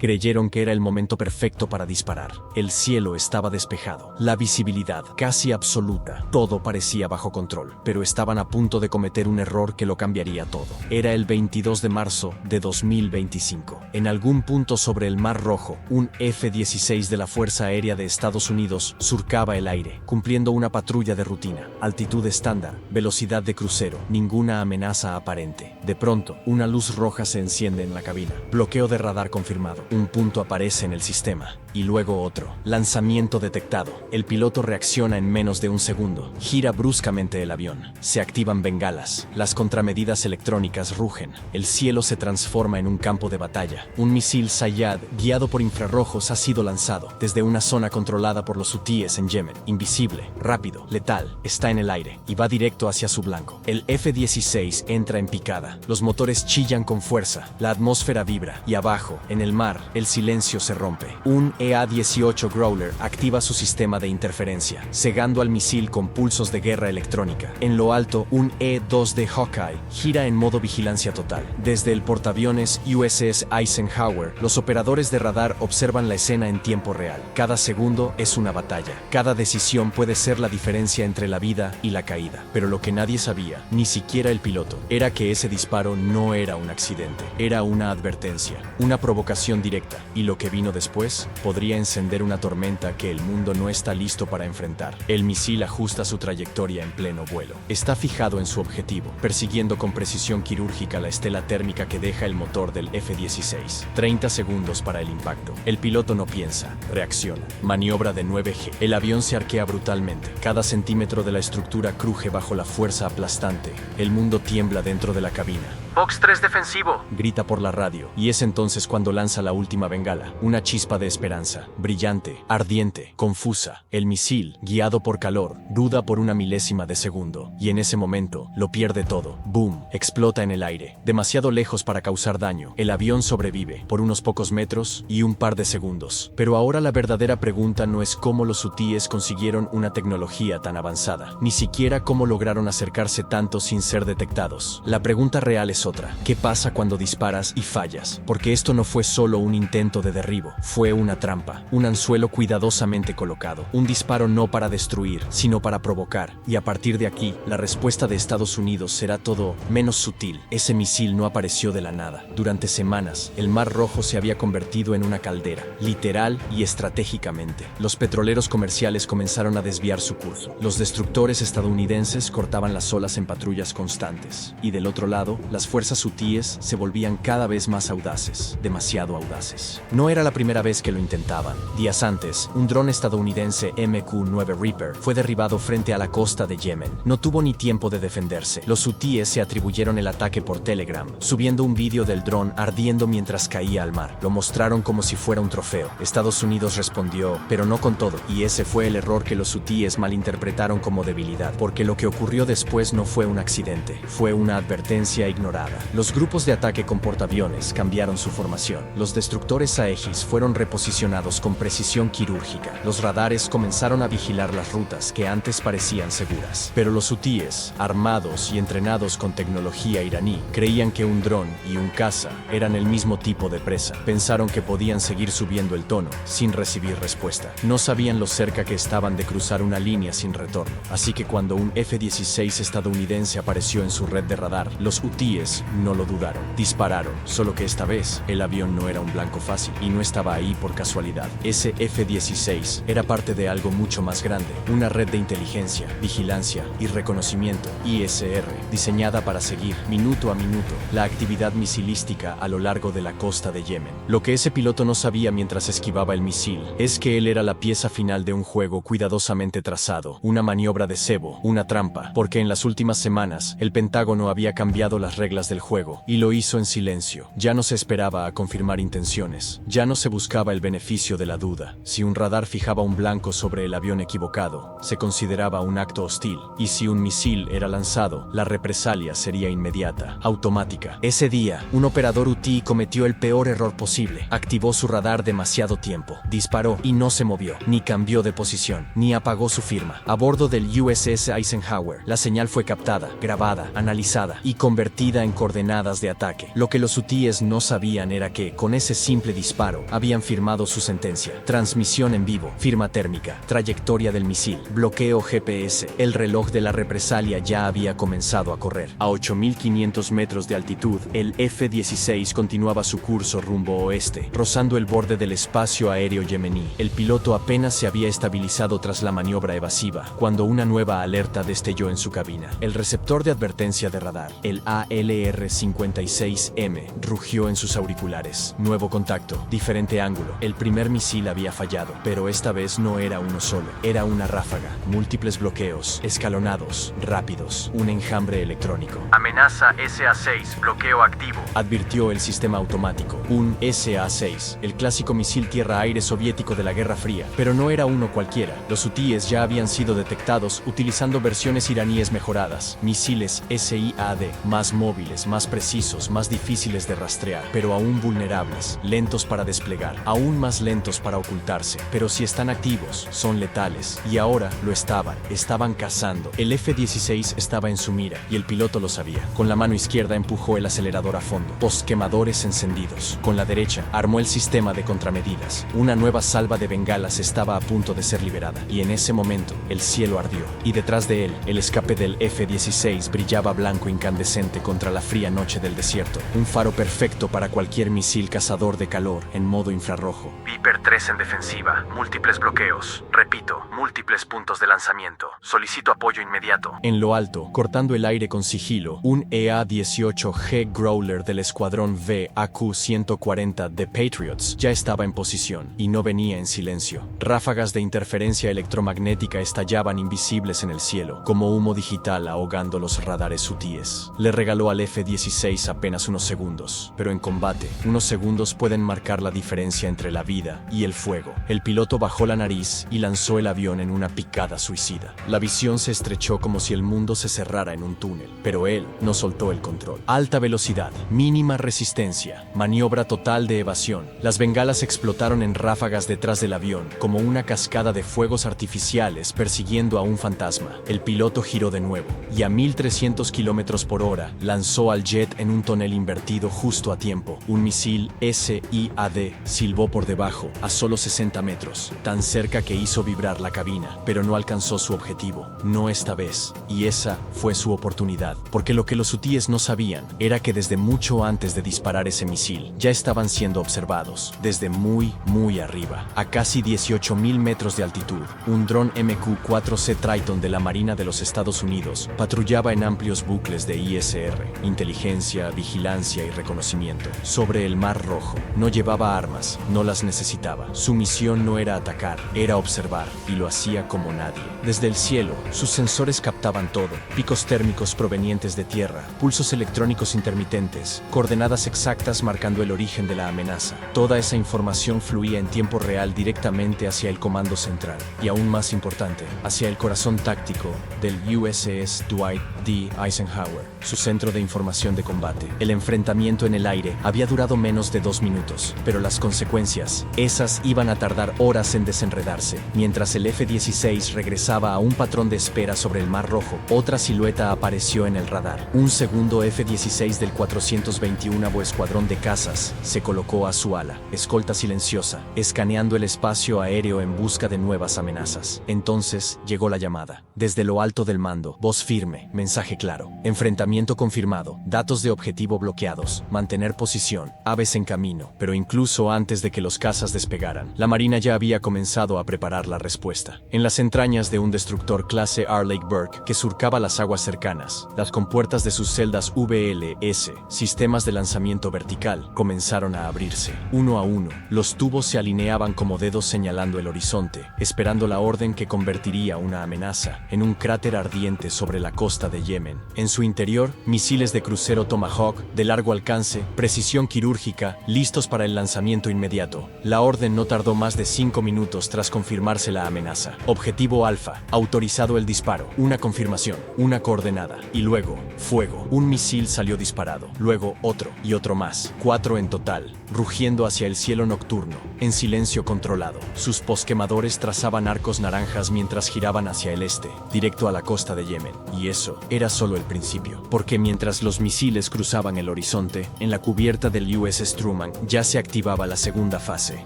Creyeron que era el momento perfecto para disparar. El cielo estaba despejado, la visibilidad casi absoluta. Todo parecía bajo control, pero estaban a punto de cometer un error que lo cambiaría todo. Era el 22 de marzo de 2025. En algún punto sobre el Mar Rojo, un F-16 de la Fuerza Aérea de Estados Unidos surcaba el aire, cumpliendo una patrulla de rutina. Altitud estándar, velocidad de crucero, ninguna amenaza aparente. De pronto, una luz roja se enciende en la cabina. Bloqueo de radar confirmado. Un punto aparece en el sistema. Y luego otro. Lanzamiento detectado. El piloto reacciona en menos de un segundo. Gira bruscamente el avión. Se activan bengalas. Las contramedidas electrónicas rugen. El cielo se transforma en un campo de batalla. Un misil Sayyad, guiado por infrarrojos, ha sido lanzado desde una zona controlada por los hutíes en Yemen. Invisible, rápido, letal, está en el aire y va directo hacia su blanco. El F-16 entra en picada. Los motores chillan con fuerza. La atmósfera vibra. Y abajo, en el mar, el silencio se rompe. Un EA-18 Growler activa su sistema de interferencia, cegando al misil con pulsos de guerra electrónica. En lo alto, un E-2 de Hawkeye gira en modo vigilancia total. Desde el portaaviones USS Eisenhower, los operadores de radar observan la escena en tiempo real. Cada segundo es una batalla. Cada decisión puede ser la diferencia entre la vida y la caída. Pero lo que nadie sabía, ni siquiera el piloto, era que ese disparo no era un accidente. Era una advertencia, una provocación directa. Y lo que vino después podría encender una tormenta que el mundo no está listo para enfrentar. El misil ajusta su trayectoria en pleno vuelo. Está fijado en su objetivo, persiguiendo con precisión quirúrgica la estela térmica que deja el motor del F-16. 30 segundos para el impacto. El piloto no piensa, reacciona. Maniobra de 9G. El avión se arquea brutalmente. Cada centímetro de la estructura cruje bajo la fuerza aplastante. El mundo tiembla dentro de la cabina. Box 3 defensivo, grita por la radio, y es entonces cuando lanza la última bengala, una chispa de esperanza, brillante, ardiente, confusa. El misil, guiado por calor, duda por una milésima de segundo, y en ese momento, lo pierde todo. ¡Boom! Explota en el aire, demasiado lejos para causar daño. El avión sobrevive, por unos pocos metros y un par de segundos. Pero ahora la verdadera pregunta no es cómo los hutíes consiguieron una tecnología tan avanzada, ni siquiera cómo lograron acercarse tanto sin ser detectados. La pregunta real es otra. ¿Qué pasa cuando disparas y fallas? Porque esto no fue solo un intento de derribo, fue una trampa, un anzuelo cuidadosamente colocado, un disparo no para destruir, sino para provocar. Y a partir de aquí, la respuesta de Estados Unidos será todo menos sutil. Ese misil no apareció de la nada. Durante semanas, el Mar Rojo se había convertido en una caldera, literal y estratégicamente. Los petroleros comerciales comenzaron a desviar su curso. Los destructores estadounidenses cortaban las olas en patrullas constantes. Y del otro lado, las fuerzas hutíes se volvían cada vez más audaces, demasiado audaces. No era la primera vez que lo intentaban. Días antes, un dron estadounidense MQ-9 Reaper fue derribado frente a la costa de Yemen. No tuvo ni tiempo de defenderse. Los hutíes se atribuyeron el ataque por Telegram, subiendo un vídeo del dron ardiendo mientras caía al mar. Lo mostraron como si fuera un trofeo. Estados Unidos respondió, pero no con todo. Y ese fue el error que los hutíes malinterpretaron como debilidad, porque lo que ocurrió después no fue un accidente, fue una advertencia ignorada. Los grupos de ataque con portaaviones cambiaron su formación. Los destructores Aegis fueron reposicionados con precisión quirúrgica. Los radares comenzaron a vigilar las rutas que antes parecían seguras. Pero los hutíes, armados y entrenados con tecnología iraní, creían que un dron y un caza eran el mismo tipo de presa. Pensaron que podían seguir subiendo el tono sin recibir respuesta. No sabían lo cerca que estaban de cruzar una línea sin retorno. Así que cuando un F-16 estadounidense apareció en su red de radar, los hutíes no lo dudaron. Dispararon, solo que esta vez el avión no era un blanco fácil y no estaba ahí por casualidad. Ese F-16 era parte de algo mucho más grande, una red de inteligencia, vigilancia y reconocimiento, ISR, diseñada para seguir, minuto a minuto, la actividad misilística a lo largo de la costa de Yemen. Lo que ese piloto no sabía mientras esquivaba el misil es que él era la pieza final de un juego cuidadosamente trazado, una maniobra de cebo, una trampa, porque en las últimas semanas el Pentágono había cambiado las reglas del juego y lo hizo en silencio. Ya no se esperaba a confirmar intenciones, ya no se buscaba el beneficio de la duda. Si un radar fijaba un blanco sobre el avión equivocado, se consideraba un acto hostil, y si un misil era lanzado, la represalia sería inmediata, automática. Ese día, un operador hutí cometió el peor error posible. Activó su radar demasiado tiempo, disparó y no se movió, ni cambió de posición, ni apagó su firma. A bordo del USS Eisenhower, la señal fue captada, grabada, analizada y convertida en coordenadas de ataque. Lo que los hutíes no sabían era que, con ese simple disparo, habían firmado su sentencia. Transmisión en vivo, firma térmica, trayectoria del misil, bloqueo GPS. El reloj de la represalia ya había comenzado a correr. A 8.500 metros de altitud, el F-16 continuaba su curso rumbo oeste, rozando el borde del espacio aéreo yemení. El piloto apenas se había estabilizado tras la maniobra evasiva, cuando una nueva alerta destelló en su cabina. El receptor de advertencia de radar, el ALR-56M, rugió en sus auriculares. Nuevo contacto, diferente ángulo. El primer misil había fallado, pero esta vez no era uno solo. Era una ráfaga, múltiples bloqueos, escalonados, rápidos, un enjambre electrónico. Amenaza SA-6, bloqueo activo, advirtió el sistema automático. Un SA-6, el clásico misil tierra-aire soviético de la Guerra Fría, pero no era uno cualquiera. Los hutíes ya habían sido detectados utilizando versiones iraníes mejoradas, misiles SIAD, más móviles, más precisos, más difíciles de rastrear, pero aún vulnerables, lentos para desplegar, aún más lentos para ocultarse. Pero si están activos, son letales, y ahora lo estaban cazando. El F-16 estaba en su mira, y el piloto lo sabía. Con la mano izquierda empujó el acelerador a fondo, postquemadores encendidos. Con la derecha, armó el sistema de contramedidas. Una nueva salva de bengalas estaba a punto de ser liberada, y en ese momento, el cielo ardió, y detrás de él, el escape del F-16 brillaba blanco incandescente contra la fría noche del desierto, un faro perfecto para cualquier misil cazador de calor en modo infrarrojo. Viper 3 en defensiva, múltiples bloqueos, repito, múltiples puntos de lanzamiento, solicito apoyo inmediato. En lo alto, cortando el aire con sigilo, un EA-18G Growler del escuadrón VAQ-140 de Patriots ya estaba en posición, y no venía en silencio. Ráfagas de interferencia electromagnética estallaban invisibles en el cielo, como humo digital ahogando los radares hutíes. Le regaló al F-16 apenas unos segundos, pero en combate, unos segundos pueden marcar la diferencia entre la vida y el fuego. El piloto bajó la nariz y lanzó el avión en una picada suicida. La visión se estrechó como si el mundo se cerrara en un túnel, pero él no soltó el control. Alta velocidad, mínima resistencia, maniobra total de evasión. Las bengalas explotaron en ráfagas detrás del avión, como una cascada de fuegos artificiales persiguiendo a un fantasma. El piloto giró de nuevo, y a 1.300 kilómetros por hora lanzó al jet en un tonel invertido justo a tiempo. Un misil SIAD silbó por debajo, a solo 60 metros, tan cerca que hizo vibrar la cabina, pero no alcanzó su objetivo, no esta vez, y esa fue su oportunidad, porque lo que los hutíes no sabían era que desde mucho antes de disparar ese misil, ya estaban siendo observados, desde muy arriba, a casi 18.000 metros de altitud. Un dron MQ-4C Triton de la Marina de los Estados Unidos patrullaba en amplios bucles de ISR, inteligencia, vigilancia y reconocimiento, sobre el Mar Rojo. No llevaba armas, no las necesitaba. Su misión no era atacar, era observar, y lo hacía como nadie. Desde el cielo, sus sensores captaban todo: picos térmicos provenientes de tierra, pulsos electrónicos intermitentes, coordenadas exactas marcando el origen de la amenaza. Toda esa información fluía en tiempo real directamente hacia el comando central, y aún más importante, hacia el corazón táctico del USS Dwight D. Eisenhower, su centro de información de combate. El enfrentamiento en el aire había durado menos de 2 minutos, pero las consecuencias, esas iban a tardar horas en desenredarse. Mientras el F-16 regresaba a un patrón de espera sobre el Mar Rojo, otra silueta apareció en el radar. Un segundo F-16 del 421º Escuadrón de Cazas se colocó a su ala, escolta silenciosa, escaneando el espacio aéreo en busca de nuevas amenazas. Entonces llegó la llamada. Desde lo alto del mando, voz firme, mensaje claro. Enfrentamiento confirmado, datos de objetivo bloqueados, mantener posición, aves en camino. Pero incluso antes de que los cazas despegaran, la Marina ya había comenzado a preparar la respuesta. En las entrañas de un destructor clase Arleigh Burke que surcaba las aguas cercanas, las compuertas de sus celdas VLS, sistemas de lanzamiento vertical, comenzaron a abrirse. Uno a uno, los tubos se alineaban como dedos señalando el horizonte, esperando la orden que convertiría una amenaza en un cráter ardiente sobre la costa de Yemen. En su interior, misiles de crucero Tomahawk de largo alcance, precisión quirúrgica, listos para el lanzamiento inmediato. La orden no tardó más de 5 minutos tras confirmarse la amenaza. Objetivo Alfa, autorizado el disparo. Una confirmación, una coordenada, y luego, fuego. Un misil salió disparado, luego otro y otro más. 4 en total, rugiendo hacia el cielo nocturno, en silencio controlado. Sus posquemadores trazaban arcos naranjas mientras giraban hacia el este, directo a la costa de Yemen. Y eso era solo el principio, porque mientras Mientras los misiles cruzaban el horizonte, en la cubierta del USS Truman ya se activaba la segunda fase,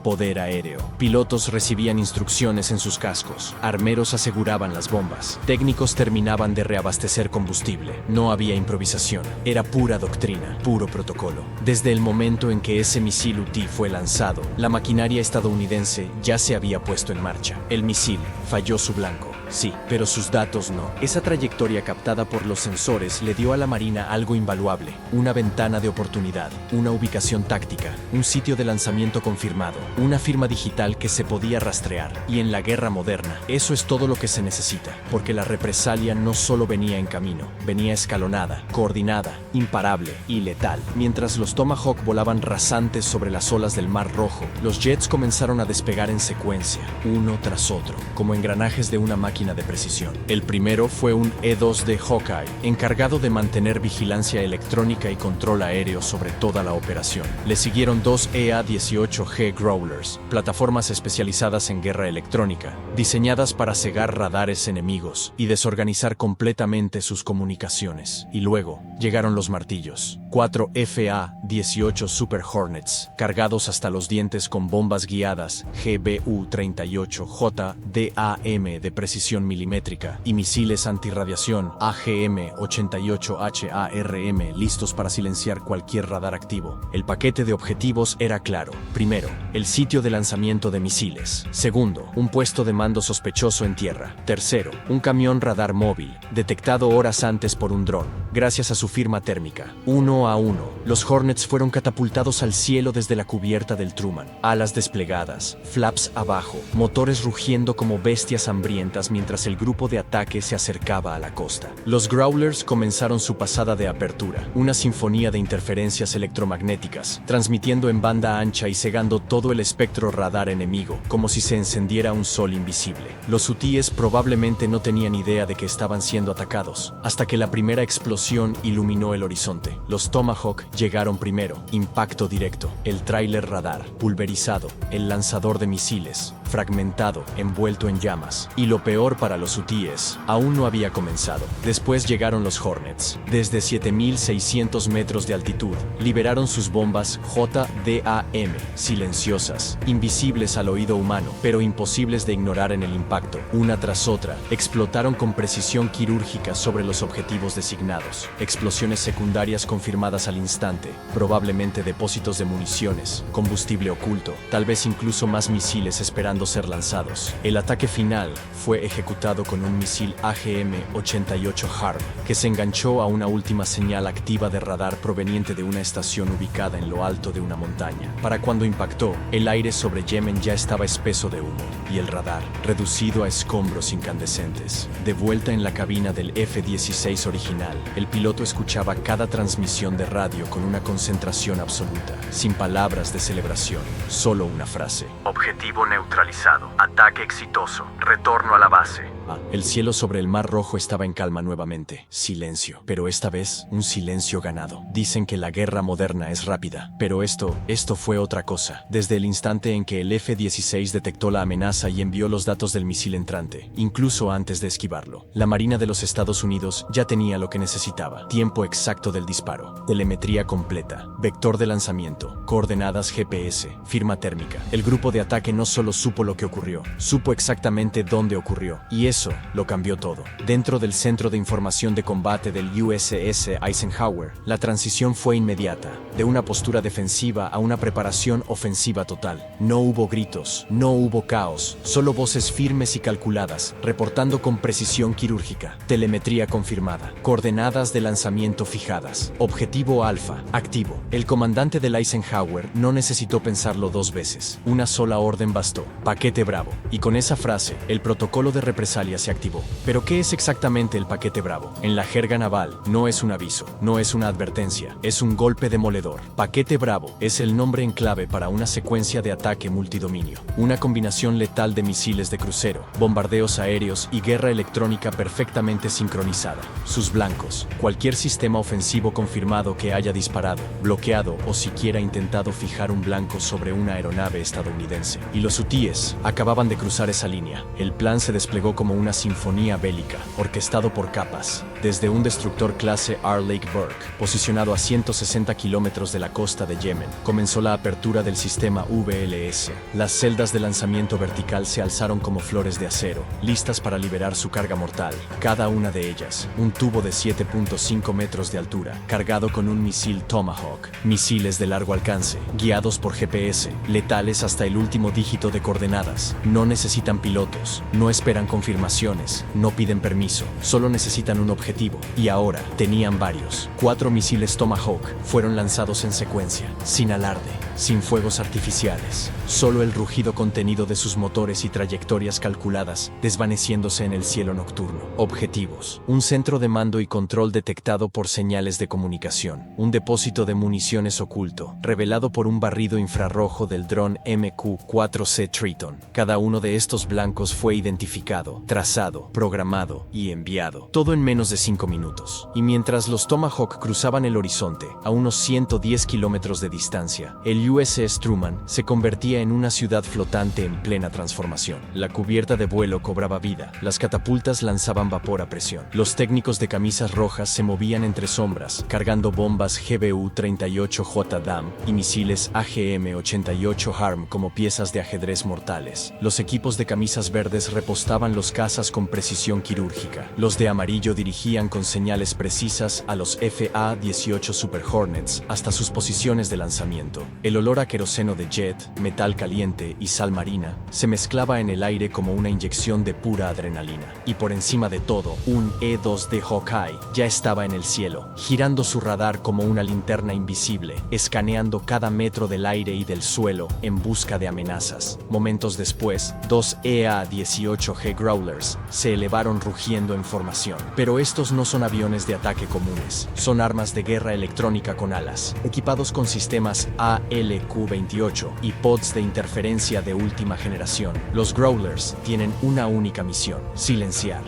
poder aéreo. Pilotos recibían instrucciones en sus cascos, armeros aseguraban las bombas, técnicos terminaban de reabastecer combustible. No había improvisación, era pura doctrina, puro protocolo. Desde el momento en que ese misil UT fue lanzado, la maquinaria estadounidense ya se había puesto en marcha. El misil falló su blanco, sí, pero sus datos no. Esa trayectoria captada por los sensores le dio a la Marina algo invaluable, una ventana de oportunidad, una ubicación táctica, un sitio de lanzamiento confirmado, una firma digital que se podía rastrear. Y en la guerra moderna, eso es todo lo que se necesita, porque la represalia no solo venía en camino, venía escalonada, coordinada, imparable y letal. Mientras los Tomahawk volaban rasantes sobre las olas del Mar Rojo, los jets comenzaron a despegar en secuencia, uno tras otro, como engranajes de una máquina de precisión. El primero fue un E-2D Hawkeye, encargado de mantener vigilancia electrónica y control aéreo sobre toda la operación. Le siguieron dos EA-18G Growlers, plataformas especializadas en guerra electrónica, diseñadas para cegar radares enemigos y desorganizar completamente sus comunicaciones. Y luego llegaron los martillos, 4 FA-18 Super Hornets, cargados hasta los dientes con bombas guiadas GBU-38J-DAM de precisión milimétrica y misiles antirradiación AGM-88HARM listos para silenciar cualquier radar activo. El paquete de objetivos era claro. Primero, el sitio de lanzamiento de misiles. Segundo, un puesto de mando sospechoso en tierra. Tercero, un camión radar móvil, detectado horas antes por un dron, gracias a su firma térmica. Uno a uno, los Hornets fueron catapultados al cielo desde la cubierta del Truman. Alas desplegadas, flaps abajo, motores rugiendo como bestias hambrientas mientras el grupo de ataque se acercaba a la costa. Los Growlers comenzaron su pasada de apertura, una sinfonía de interferencias electromagnéticas, transmitiendo en banda ancha y cegando todo el espectro radar enemigo, como si se encendiera un sol invisible. Los hutíes probablemente no tenían idea de que estaban siendo atacados, hasta que la primera explosión iluminó el horizonte. Los Tomahawk llegaron primero, impacto directo, el tráiler radar, pulverizado, el lanzador de misiles, fragmentado, envuelto en llamas. Y lo peor para los hutíes, aún no había comenzado. Después llegaron los Hornets. Desde 7.600 metros de altitud, liberaron sus bombas JDAM, silenciosas, invisibles al oído humano, pero imposibles de ignorar en el impacto. Una tras otra, explotaron con precisión quirúrgica sobre los objetivos designados. Explosiones secundarias confirmadas al instante, probablemente depósitos de municiones, combustible oculto, tal vez incluso más misiles esperando ser lanzados. El ataque final fue ejecutado con un misil AGM-88 HARM, que se enganchó a una última señal activa de radar proveniente de una estación ubicada en lo alto de una montaña. Para cuando impactó, el aire sobre Yemen ya estaba espeso de humo, y el radar, reducido a escombros incandescentes. De vuelta en la cabina del F-16 original, el piloto escuchaba cada transmisión de radio con una concentración absoluta, sin palabras de celebración, solo una frase. Objetivo neutralizado. Ataque exitoso. Retorno a la base. El cielo sobre el Mar Rojo estaba en calma nuevamente. Silencio. Pero esta vez, un silencio ganado. Dicen que la guerra moderna es rápida, pero esto fue otra cosa. Desde el instante en que el F-16 detectó la amenaza y envió los datos del misil entrante, incluso antes de esquivarlo, la Marina de los Estados Unidos ya tenía lo que necesitaba. Tiempo exacto del disparo, telemetría completa, vector de lanzamiento, coordenadas GPS, firma térmica. El grupo de ataque no solo supo lo que ocurrió, supo exactamente dónde ocurrió, y eso lo cambió todo. Dentro del Centro de Información de Combate del USS Eisenhower, la transición fue inmediata, de una postura defensiva a una preparación ofensiva total. No hubo gritos, no hubo caos, solo voces firmes y calculadas, reportando con precisión quirúrgica, telemetría confirmada, coordenadas de lanzamiento fijadas, objetivo alfa, activo. El comandante del Eisenhower no necesitó pensarlo dos veces, una sola orden bastó, paquete Bravo, y con esa frase, el protocolo de represalia se activó. ¿Pero qué es exactamente el paquete Bravo? En la jerga naval, no es un aviso, no es una advertencia, es un golpe demoledor. Paquete Bravo es el nombre en clave para una secuencia de ataque multidominio, una combinación letal de misiles de crucero, bombardeos aéreos y guerra electrónica perfectamente sincronizada. Sus blancos, cualquier sistema ofensivo confirmado que haya disparado, bloqueado o siquiera intentado fijar un blanco sobre una aeronave estadounidense. Y los hutíes acababan de cruzar esa línea. El plan se desplegó como una sinfonía bélica, orquestado por capas. Desde un destructor clase R. Lake Burke, posicionado a 160 kilómetros de la costa de Yemen, comenzó la apertura del sistema VLS. Las celdas de lanzamiento vertical se alzaron como flores de acero, listas para liberar su carga mortal. Cada una de ellas, un tubo de 7.5 metros de altura, cargado con un misil Tomahawk. Misiles de largo alcance, guiados por GPS, letales hasta el último dígito de coordenadas. No necesitan pilotos, no esperan confirmaciones, no piden permiso, solo necesitan un objetivo. Y ahora, tenían varios. 4 misiles Tomahawk fueron lanzados en secuencia, sin alarde, sin fuegos artificiales. Solo el rugido contenido de sus motores y trayectorias calculadas, desvaneciéndose en el cielo nocturno. Objetivos: un centro de mando y control detectado por señales de comunicación. Un depósito de municiones oculto, revelado por un barrido infrarrojo del dron MQ-4C Triton. Cada uno de estos blancos fue identificado, trazado, programado y enviado. Todo en menos de 5 minutos. Y mientras los Tomahawk cruzaban el horizonte, a unos 110 kilómetros de distancia, el USS Truman se convertía en una ciudad flotante en plena transformación. La cubierta de vuelo cobraba vida, las catapultas lanzaban vapor a presión. Los técnicos de camisas rojas se movían entre sombras, cargando bombas GBU-38J DAM y misiles AGM-88 HARM como piezas de ajedrez mortales. Los equipos de camisas verdes repostaban los cazas con precisión quirúrgica. Los de amarillo dirigían con señales precisas a los FA-18 Super Hornets hasta sus posiciones de lanzamiento. El olor a queroseno de jet, metal caliente y sal marina se mezclaba en el aire como una inyección de pura adrenalina. Y por encima de todo, un E-2D Hawkeye ya estaba en el cielo, girando su radar como una linterna invisible, escaneando cada metro del aire y del suelo en busca de amenazas. Momentos después, 2 EA-18G Growlers se elevaron rugiendo en formación. Pero estos no son aviones de ataque comunes, son armas de guerra electrónica con alas, equipados con sistemas ALQ-28 y pods de interferencia de última generación. Los Growlers tienen una única misión: silenciar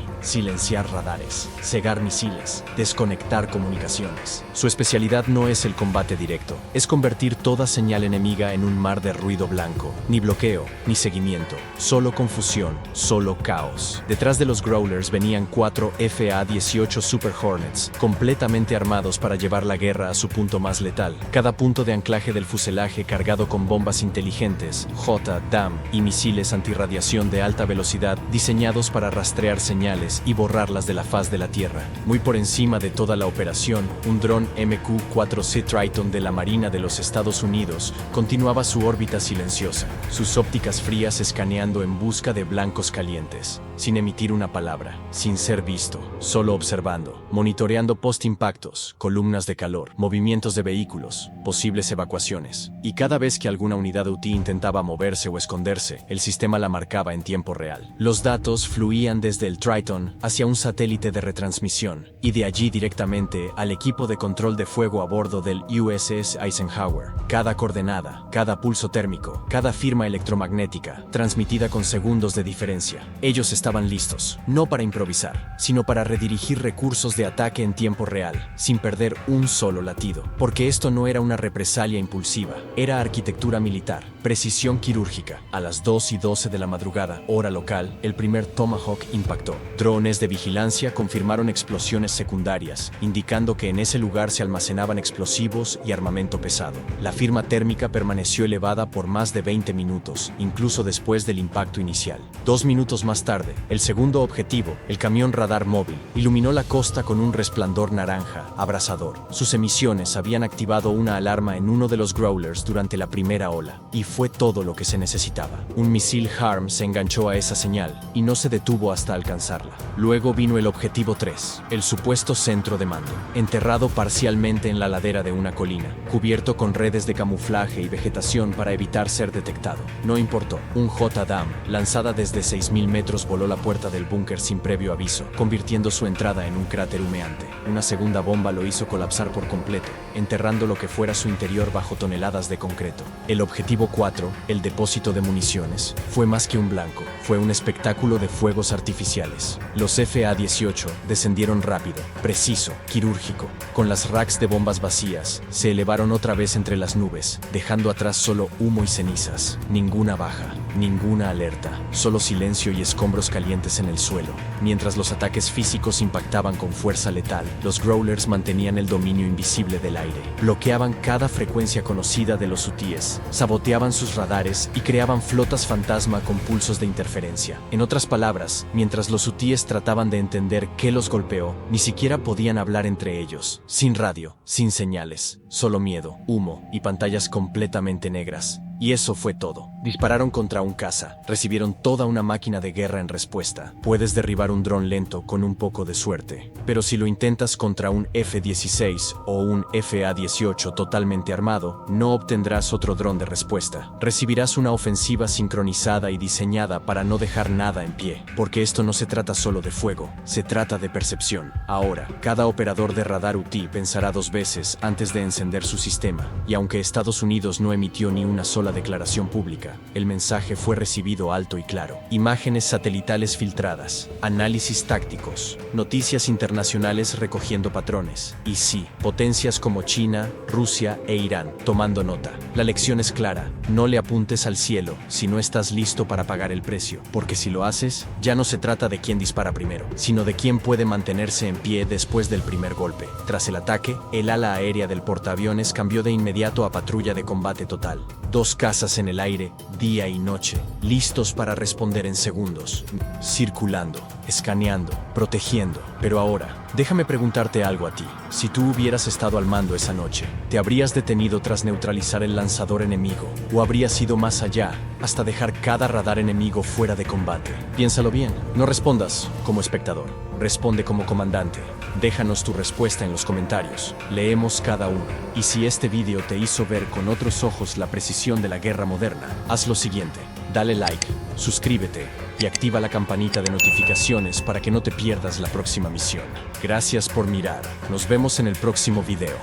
radares, cegar misiles, desconectar comunicaciones. Su especialidad no es el combate directo, es convertir toda señal enemiga en un mar de ruido blanco. Ni bloqueo, ni seguimiento, solo confusión, solo caos. Detrás de los Growlers venían 4 FA-18 Super Hornets, completamente armados para llevar la guerra a su punto más letal. Cada punto de anclaje del fuselaje cargado con bombas inteligentes, J-DAM y misiles antirradiación de alta velocidad diseñados para rastrear señales y borrarlas de la faz de la Tierra. Muy por encima de toda la operación, un dron MQ-4C Triton de la Marina de los Estados Unidos continuaba su órbita silenciosa, sus ópticas frías escaneando en busca de blancos calientes, sin emitir una palabra, sin ser visto, solo observando, monitoreando post-impactos, columnas de calor, movimientos de vehículos, posibles evacuaciones. Y cada vez que alguna unidad UT intentaba moverse o esconderse, el sistema la marcaba en tiempo real. Los datos fluían desde el Triton hacia un satélite de retransmisión, y de allí directamente al equipo de control de fuego a bordo del USS Eisenhower. Cada coordenada, cada pulso térmico, cada firma electromagnética, transmitida con segundos de diferencia. Ellos estaban listos, no para improvisar, sino para redirigir recursos de ataque en tiempo real, sin perder un solo latido. Porque esto no era una represalia impulsiva, era arquitectura militar, precisión quirúrgica. A las 2:12 de la madrugada, hora local, el primer Tomahawk impactó. Drones de vigilancia confirmaron explosiones secundarias, indicando que en ese lugar se almacenaban explosivos y armamento pesado. La firma térmica permaneció elevada por más de 20 minutos, incluso después del impacto inicial. 2 minutos más tarde, el segundo objetivo, el camión radar móvil, iluminó la costa con un resplandor naranja, abrasador. Sus emisiones habían activado una alarma en uno de los Growlers durante la primera ola, y fue todo lo que se necesitaba. Un misil HARM se enganchó a esa señal, y no se detuvo hasta alcanzarla. Luego vino el objetivo 3, el supuesto centro de mando, enterrado parcialmente en la ladera de una colina, cubierto con redes de camuflaje y vegetación para evitar ser detectado. No importó. Un J-DAM, lanzada desde 6.000 metros, voló la puerta del búnker sin previo aviso, convirtiendo su entrada en un cráter humeante. Una segunda bomba lo hizo colapsar por completo, enterrando lo que fuera su interior bajo toneladas de concreto. El objetivo 4, el depósito de municiones, fue más que un blanco, fue un espectáculo de fuegos artificiales. Los FA-18 descendieron rápido, preciso, quirúrgico. Con las racks de bombas vacías, se elevaron otra vez entre las nubes, dejando atrás solo humo y cenizas, ninguna baja. Ninguna alerta, solo silencio y escombros calientes en el suelo. Mientras los ataques físicos impactaban con fuerza letal, los Growlers mantenían el dominio invisible del aire. Bloqueaban cada frecuencia conocida de los UTIs, saboteaban sus radares y creaban flotas fantasma con pulsos de interferencia. En otras palabras, mientras los UTIs trataban de entender qué los golpeó, ni siquiera podían hablar entre ellos. Sin radio, sin señales, solo miedo, humo y pantallas completamente negras. Y eso fue todo. Dispararon contra un caza, recibieron toda una máquina de guerra en respuesta. Puedes derribar un dron lento con un poco de suerte, pero si lo intentas contra un F-16 o un FA-18 totalmente armado, no obtendrás otro dron de respuesta. Recibirás una ofensiva sincronizada y diseñada para no dejar nada en pie, porque esto no se trata solo de fuego, se trata de percepción. Ahora, cada operador de radar UTI pensará 2 veces antes de encender su sistema, y aunque Estados Unidos no emitió ni una sola declaración pública, el mensaje fue recibido alto y claro. Imágenes satelitales filtradas, análisis tácticos, noticias internacionales recogiendo patrones. Y sí, potencias como China, Rusia e Irán tomando nota. La lección es clara, no le apuntes al cielo si no estás listo para pagar el precio, porque si lo haces, ya no se trata de quién dispara primero, sino de quién puede mantenerse en pie después del primer golpe. Tras el ataque, el ala aérea del portaaviones cambió de inmediato a patrulla de combate total. 2 cazas en el aire, día y noche, listos para responder en segundos, circulando, escaneando, protegiendo. Pero ahora, déjame preguntarte algo a ti. Si tú hubieras estado al mando esa noche, ¿te habrías detenido tras neutralizar el lanzador enemigo? ¿O habrías ido más allá, hasta dejar cada radar enemigo fuera de combate? Piénsalo bien, no respondas como espectador, responde como comandante. Déjanos tu respuesta en los comentarios, leemos cada uno. Y si este video te hizo ver con otros ojos la precisión de la guerra moderna, haz lo siguiente, dale like, suscríbete y activa la campanita de notificaciones para que no te pierdas la próxima misión. Gracias por mirar, nos vemos en el próximo video.